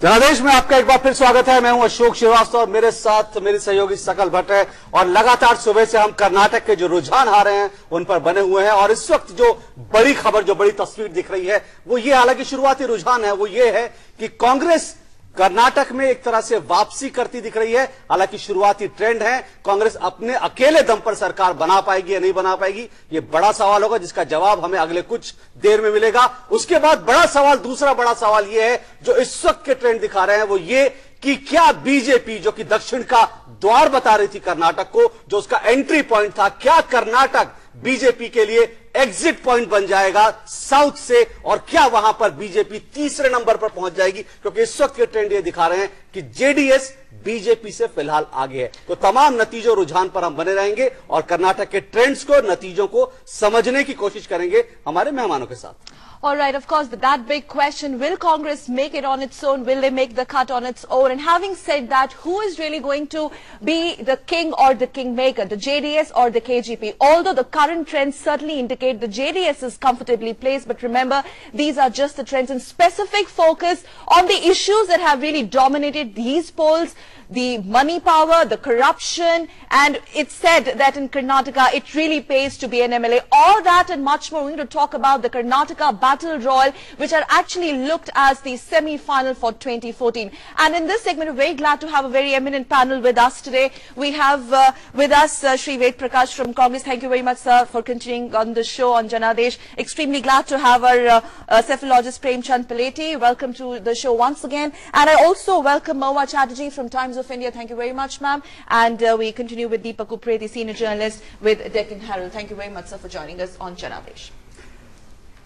जनादेश में आपका एक बार फिर स्वागत है। मैं हूं अशोक श्रीवास्तव और मेरे साथ मेरी सहयोगी सकल भट्ट है। और लगातार सुबह से हम कर्नाटक के जो रुझान आ रहे हैं उन पर बने हुए हैं। और इस वक्त जो बड़ी खबर, जो बड़ी तस्वीर दिख रही है वो ये, हालांकि शुरुआती रुझान है वो ये है कि कांग्रेस कर्नाटक में एक तरह से वापसी करती दिख रही है। हालांकि शुरुआती ट्रेंड है, कांग्रेस अपने अकेले दम पर सरकार बना पाएगी या नहीं बना पाएगी, ये बड़ा सवाल होगा जिसका जवाब हमें अगले कुछ देर में मिलेगा। उसके बाद बड़ा सवाल, दूसरा बड़ा सवाल ये है जो इस वक्त के ट्रेंड दिखा रहे हैं वो ये कि क्या बीजेपी, जो कि दक्षिण का द्वार बता रही थी कर्नाटक को, जो उसका एंट्री पॉइंट था, क्या कर्नाटक बीजेपी के लिए एग्जिट पॉइंट बन जाएगा साउथ से, और क्या वहां पर बीजेपी तीसरे नंबर पर पहुंच जाएगी? क्योंकि इस वक्त के ट्रेंड ये दिखा रहे हैं कि जेडीएस बीजेपी से फिलहाल आगे है। तो तमाम नतीजों, रुझान पर हम बने रहेंगे और कर्नाटक के ट्रेंड्स को, नतीजों को समझने की कोशिश करेंगे हमारे मेहमानों के साथ। All right, of course, that big question, will Congress make it on its own? Will they make the cut on its own? And having said that, who is really going to be the king or the kingmaker, the JDS or the KGP? Although the current trends certainly indicate the JDS is comfortably placed, but remember, these are just the trends and specific focus on the issues that have really dominated these polls, the money power, the corruption, and it's said that in Karnataka, it really pays to be an MLA. All that and much more. We're going to talk about the Karnataka Battle Royal, which are actually looked as the semi-final for 2014. And in this segment, we're very glad to have a very eminent panel with us today. We have with us Shri Ved Prakash from Congress. Thank you very much, sir, for continuing on the show on Janadesh. Extremely glad to have our cephalologist Prem Chand Paleti. Welcome to the show once again. And I also welcome Mahua Chatterjee from Times of India. Thank you very much, ma'am. And we continue with Deepak Upreti, senior journalist with Deccan Herald. Thank you very much, sir, for joining us on Janadesh.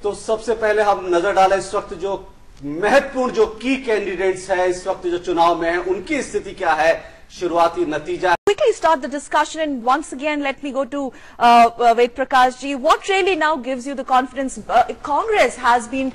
तो सबसे पहले हम नजर डालें इस वक्त जो महत्वपूर्ण, जो की कैंडिडेट्स हैं इस वक्त जो चुनाव में हैं, उनकी स्थिति क्या है, शुरुआती नतीजा। Quickly start the discussion, and once again let me go to Ved Prakash ji. What really now gives you the confidence? Congress has been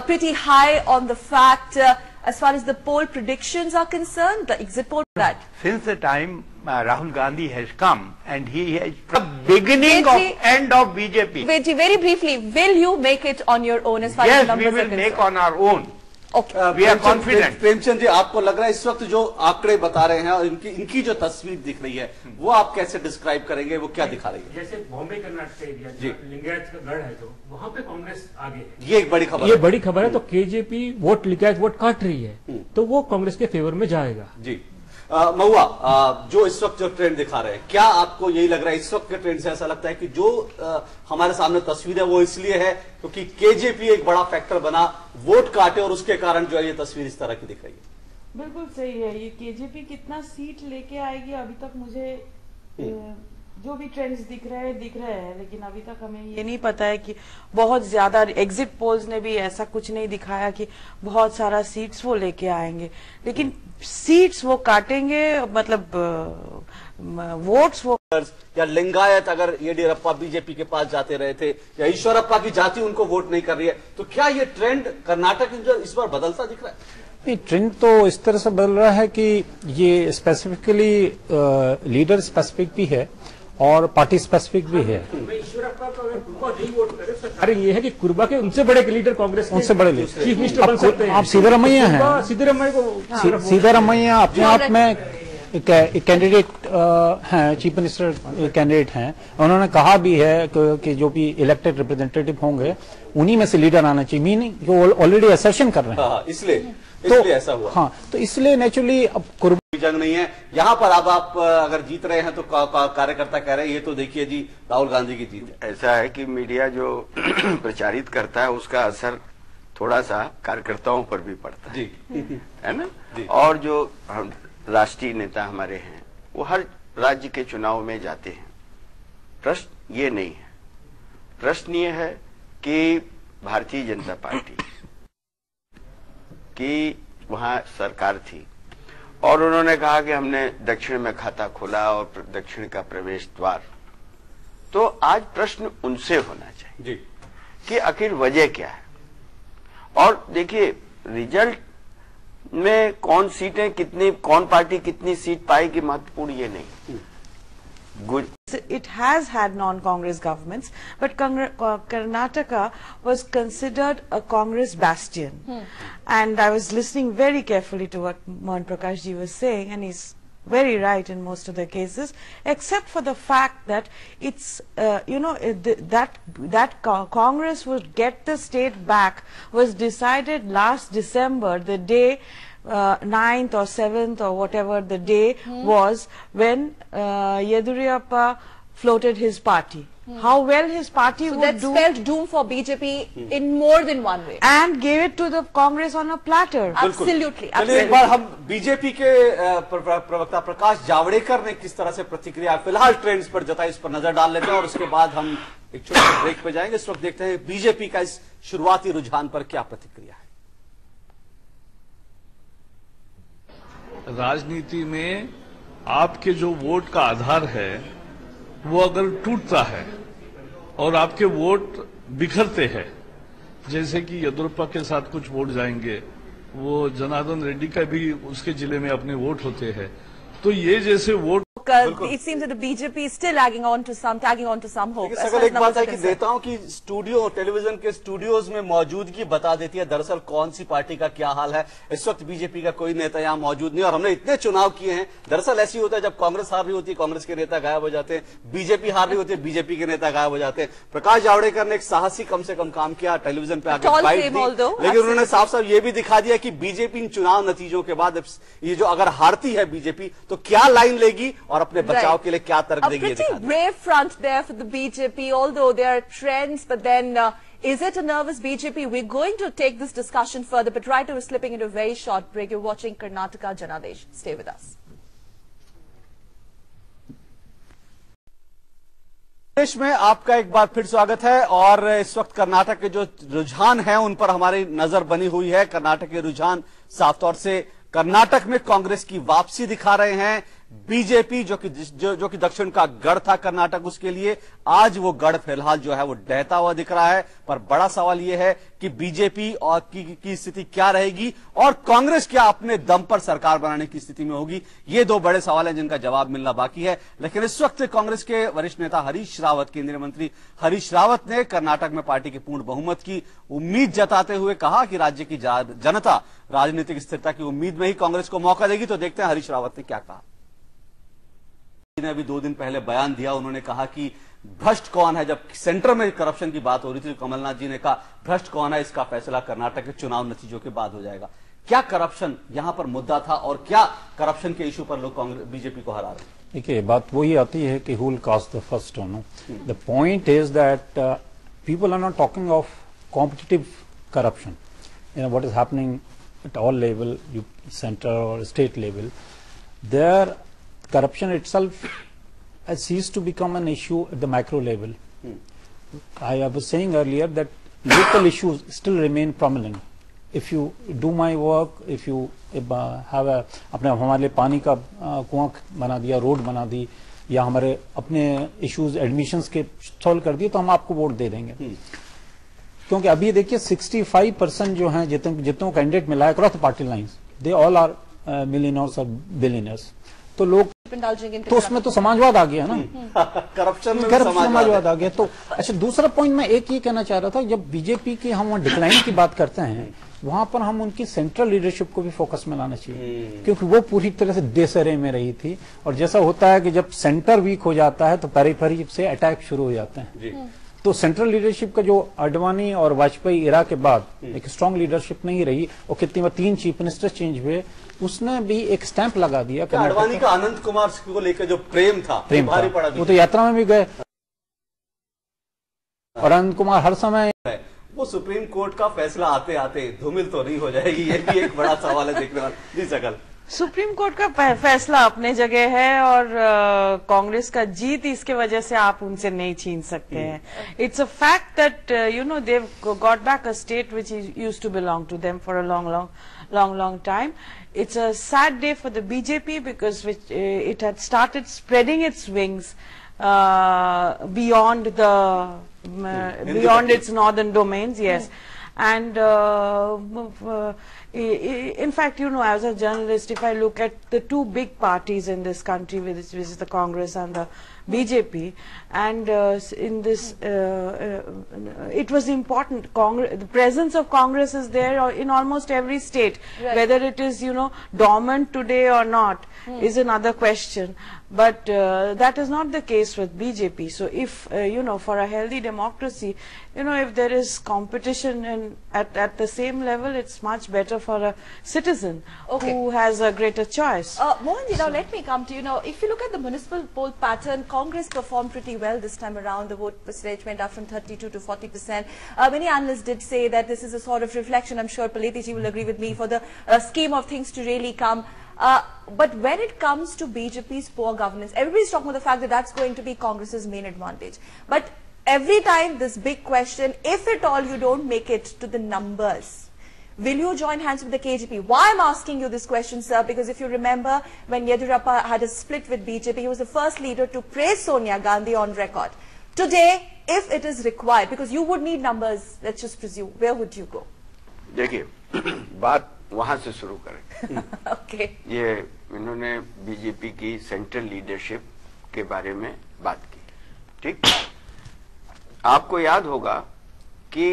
pretty high on the fact as far as the poll predictions are concerned, the exit poll that. Since the time Rahul Gandhi has come, and he is the beginning of end of BJP. Ved ji, very briefly, will you make it on your own as far as the numbers are concerned? Yes, we will make on our own. Okay. We are confident. Premchand ji, आपको लग रहा है इस वक्त जो आंकड़े बता रहे हैं और इनकी जो तस्वीर दिख रही है वो आप कैसे डिस्क्राइब करेंगे, वो क्या दिखा रही है? जैसे बॉम्बे कर्नाटक एरिया लिंगायत का गढ़ है, तो वहाँ पे कांग्रेस आगे है। ये एक बड़ी खबर है। ये बड़ी खबर है। तो केजेपी वोट लिंगायत वोट काट रही है, तो वो कांग्रेस के फेवर में जाएगा। जी महुआ, जो इस वक्त जो ट्रेंड दिखा रहे हैं, क्या आपको यही लग रहा है इस वक्त के ट्रेंड से ऐसा लगता है कि जो हमारे सामने तस्वीर है वो इसलिए है क्योंकि केजेपी एक बड़ा फैक्टर बना, वोट काटे और उसके कारण जो है ये तस्वीर इस तरह की दिख रही है? बिल्कुल सही है। ये केजेपी कितना सीट लेके आएगी अभी तक मुझे जो भी ट्रेंड्स दिख रहे हैं, लेकिन अभी तक हमें ये नहीं पता है कि बहुत ज्यादा, एग्जिट पोल्स ने भी ऐसा कुछ नहीं दिखाया कि बहुत सारा सीट्स वो लेके आएंगे, लेकिन सीट्स वो काटेंगे, मतलब वोट्स वो। या लिंगायत अगर येडियुरप्पा बीजेपी के पास जाते रहे थे, या ईश्वरप्पा की जाति उनको वोट नहीं कर रही है, तो क्या ये ट्रेंड कर्नाटक में जो इस बार बदलता दिख रहा है? नहीं, ट्रेंड तो इस तरह से बदल रहा है कि ये स्पेसिफिकली लीडर स्पेसिफिक भी है और पार्टी स्पेसिफिक भी है। अरे ये है कि कुर्बा के उनसे बड़े लीडर कांग्रेस के, उनसे बड़े लीडर चीफ मिनिस्टर बन सकते हैं। आप सिद्धरामैया हैं, सिद्धरामैया अपने आप में एक कैंडिडेट हैं, चीफ मिनिस्टर कैंडिडेट हैं। उन्होंने कहा भी है कि जो भी इलेक्टेड रिप्रेजेंटेटिव होंगे उन्हीं में से लीडर आना चाहिए, मीनिंग वो ऑलरेडी असर्शन कर रहे हैं। इसलिए ऐसा हुआ। हाँ, तो इसलिए नेचुरली अब जंग नहीं है यहाँ पर। अब आप अगर जीत रहे हैं तो कार्यकर्ता कह रहे हैं ये तो देखिए जी राहुल गांधी की जीत है। ऐसा है कि मीडिया जो प्रचारित करता है उसका असर थोड़ा सा कार्यकर्ताओं पर भी पड़ता है जी, है ना जी। और जो हम राष्ट्रीय नेता हमारे हैं वो हर राज्य के चुनाव में जाते हैं। प्रश्न ये नहीं है, प्रश्न ये है कि भारतीय जनता पार्टी की वहां सरकार थी और उन्होंने कहा कि हमने दक्षिण में खाता खोला और दक्षिण का प्रवेश द्वार। तो आज प्रश्न उनसे होना चाहिए जी कि आखिर वजह क्या है। और देखिए, रिजल्ट में कौन सीटें कितनी, कौन पार्टी कितनी सीट पाएगी महत्वपूर्ण ये नहीं, It has had non-Congress governments, but Karnataka was considered a Congress bastion. And I was listening very carefully to what Mohan Prakash ji was saying, and he's very right in most of the cases, except for the fact that it's, that Congress would get the state back was decided last December, the day 9th or 7th or whatever the day was, when Yedurappa floated his party. How well his party would do. That spelled doom for BJP in more than one way. And gave it to the Congress on a platter. Absolutely. चलिए एक बार हम BJP के प्रवक्ता प्रकाश जावड़ेकर ने किस तरह से प्रतिक्रिया फिलहाल ट्रेंड्स पर जताई, इस पर नजर डाल लेते हैं और उसके बाद हम एक छोटे से ब्रेक पे जाएंगे। इस वक्त देखते हैं बीजेपी का इस शुरुआती रुझान पर क्या प्रतिक्रिया है। राजनीति में आपके जो वोट का आधार है वो अगर टूटता है और आपके वोट बिखरते हैं, जैसे कि येदुरप्पा के साथ कुछ वोट जाएंगे, वो जनार्दन रेड्डी का भी उसके जिले में अपने वोट होते हैं, तो ये जैसे vote It seems that the BJP is still tagging on to some hope. सकल एक बात है कि नेताओं की स्टूडियो, टेलीविजन के स्टूडियोज में मौजूदगी बता देती है दरअसल कौन सी पार्टी का क्या हाल है। इस वक्त बीजेपी का कोई नेता यहाँ मौजूद नहीं और हमने इतने चुनाव किए हैं। दरअसल ऐसी होता है जब कांग्रेस हार रही होती है, कांग्रेस के नेता गायब हो जाते हैं, बीजेपी हार रही होती है, बीजेपी के नेता गायब हो जाते हैं। प्रकाश जावड़ेकर ने एक साहसी कम से कम काम किया, टेलीविजन पे आकर बाइट दी, लेकिन उन्होंने साफ साफ ये भी दिखा दिया कि बीजेपी इन चुनाव नतीजों के बाद ये जो अगर हारती है बीजेपी तो क्या लाइन लेगी और अपने बचाव के लिए क्या तर्क देगी। A pretty brave front there for the BJP, although there are trends, but then is it a nervous BJP? We're going to take this discussion further, but right now we're slipping into a very short break. You're watching Karnataka Janadesh. Stay with us. देश में आपका एक बार फिर स्वागत है और इस वक्त कर्नाटक के जो रुझान हैं उन पर हमारी नजर बनी हुई है। कर्नाटक के रुझान साफ तौर से कर्नाटक में कांग्रेस की वापसी दिखा रहे हैं। बीजेपी जो कि दक्षिण का गढ़ था कर्नाटक, उसके लिए आज वो गढ़ फिलहाल जो है वो ढहता हुआ दिख रहा है। पर बड़ा सवाल ये है कि बीजेपी और की स्थिति क्या रहेगी और कांग्रेस क्या अपने दम पर सरकार बनाने की स्थिति में होगी। ये दो बड़े सवाल हैं जिनका जवाब मिलना बाकी है। लेकिन इस वक्त कांग्रेस के वरिष्ठ नेता हरीश रावत, केंद्रीय मंत्री हरीश रावत ने कर्नाटक में पार्टी के पूर्ण बहुमत की उम्मीद जताते हुए कहा कि राज्य की जनता राजनीतिक स्थिरता की उम्मीद में ही कांग्रेस को मौका देगी। तो देखते हैं हरीश रावत ने क्या कहा। ने अभी 2 दिन पहले बयान दिया, उन्होंने कहा कि भ्रष्ट कौन है। जब सेंटर में करप्शन की बात हो रही थी तो कमलनाथ जी ने कहा भ्रष्ट कौन है, इसका फैसला कर्नाटक के चुनाव नतीजों के बाद हो जाएगा। क्या करप्शन यहां पर मुद्दा था और क्या करप्शन के इशू पर लोग कांग्रेस बीजेपी को हरा रहे हैं? देखिए, बात वही आती है कि who will cast the first stone. The point is that people are not talking of competitive corruption. You know what is happening at all level, center or state level. There, corruption itself has ceased to become an issue at the macro level. I was saying earlier that local issues still remain prominent. If you do my work, if you have अपने हमारे लिए पानी का कुआं बना दिया, road बना दी, या हमारे अपने इश्यूज एडमिशंस के सॉल्व कर दिए, तो हम आपको वोट दे देंगे। क्योंकि अभी देखिए 65% जो हैं जितने कैंडिडेट मिला है across party lines, they all are millionaires और बिलियनर्स। तो लोग तो उसमें तो समाजवाद आ गया ना, करप्शन में समाजवाद आ गया। तो अच्छा, दूसरा पॉइंट मैं एक ये कहना चाह रहा था, जब बीजेपी की हम डिक्लाइन की बात करते हैं वहां पर हम उनकी सेंट्रल लीडरशिप को भी फोकस में लाना चाहिए, क्योंकि वो पूरी तरह से डिसअरे में रही थी। और जैसा होता है कि जब सेंटर वीक हो जाता है तो पेरिफेरी से अटैक शुरू हो जाते हैं। तो सेंट्रल लीडरशिप का जो अडवाणी और वाजपेयी इरा के बाद एक स्ट्रांग लीडरशिप नहीं रही, और कितनी बार 3 चीफ मिनिस्टर चेंज हुए, उसने भी एक स्टैंप लगा दिया। अडवाणी का अनंत कुमार को लेकर जो प्रेम था भारी पड़ा, वो तो यात्रा में भी गए और अनंत कुमार हर समय वो सुप्रीम कोर्ट का फैसला आते आते धूमिल तो नहीं हो जाएगी, ये भी एक बड़ा सवाल है देखने वाला। जी सकल, सुप्रीम कोर्ट का फैसला अपने जगह है और कांग्रेस का जीत इसके वजह से आप उनसे नहीं छीन सकते हैं। It's a fact that you know they got back a state which used to belong to them for a long time. It's a sad day for the BJP because it had started spreading its wings beyond its northern domains. Yes. And In fact, as a journalist, if I look at the two big parties in this country, which is the Congress and the BJP, and in this, it was important. The presence of Congress is there in almost every state. Right. Whether it is, dormant today or not is another question. But that is not the case with BJP. So if, for a healthy democracy, if there is competition at the same level, it's much better for a citizen who has a greater choice. Mohanji, now let me come to if you look at the municipal poll pattern, Congress performed pretty well this time around. The vote percentage went up from 32 to 40%. Many analysts did say that this is a sort of reflection, I'm sure Paleti will agree with me, for the scheme of things to really come. But when it comes to BJP's poor governance, everybody's talking about the fact that that's going to be Congress's main advantage. But every time this big question, if at all you don't make it to the numbers, will you join hands with the KJP? Why I'm asking you this question, sir? Because if you remember, when Yediyurappa had a split with BJP, he was the first leader to praise Sonia Gandhi on record. Today, if it is required, because you would need numbers, let's just presume, where would you go? देखिए, बात वहां से शुरू करें। Okay. ये इन्होंने BJP की central leadership के बारे में बात की, ठीक? आपको याद होगा कि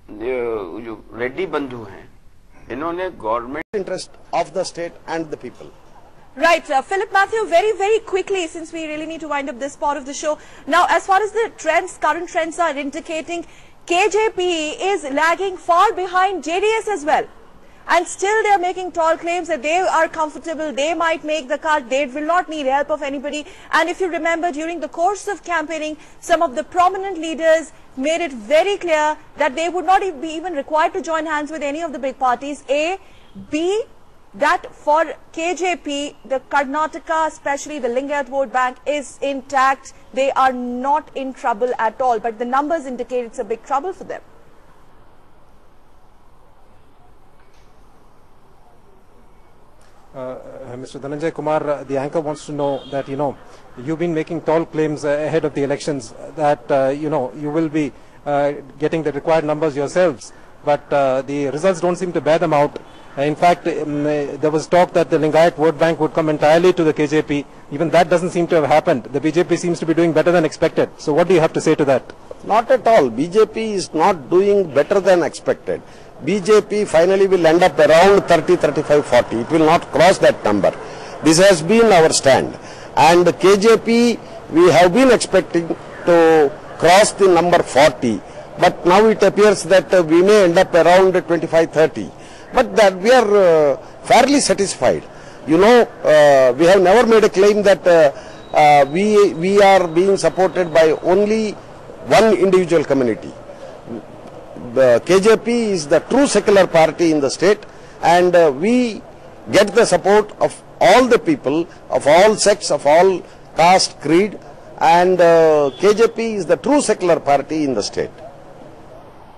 जो रेड्डी बंधु हैं, इन्होंने government interest of the state and the people. Right, Philip Matthew, very, very quickly, since we really need to wind up this part of the show. Now, as far as the trends, current trends are indicating, KJP is lagging far behind JDS as well. And still they are making tall claims that they are comfortable, they might make the cut, they will not need help of anybody. And if you remember, during the course of campaigning, some of the prominent leaders made it very clear that they would not be even required to join hands with any of the big parties. A. B. That for KJP, the Karnataka, especially the Lingayat vote bank, is intact. They are not in trouble at all. But the numbers indicate it's a big trouble for them. Mr. Dhananjay Kumar, the anchor wants to know that, you've been making tall claims ahead of the elections that, you will be getting the required numbers yourselves. But the results don't seem to bear them out. In fact, there was talk that the Lingayat vote bank would come entirely to the KJP. Even that doesn't seem to have happened. The BJP seems to be doing better than expected. So what do you have to say to that? Not at all. BJP is not doing better than expected. BJP finally will end up around 30, 35, 40. It will not cross that number. This has been our stand. And KJP, we have been expecting to cross the number 40. But now it appears that we may end up around 25, 30. But that we are fairly satisfied. We have never made a claim that we are being supported by only one individual community. The KJP is the true secular party in the state, and we get the support of all the people, of all sects, of all caste, creed, and KJP is the true secular party in the state.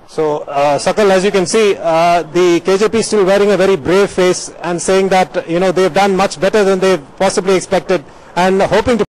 So, Sakal, as you can see, the KJP is still wearing a very brave face and saying that, they've done much better than they possibly expected and hoping to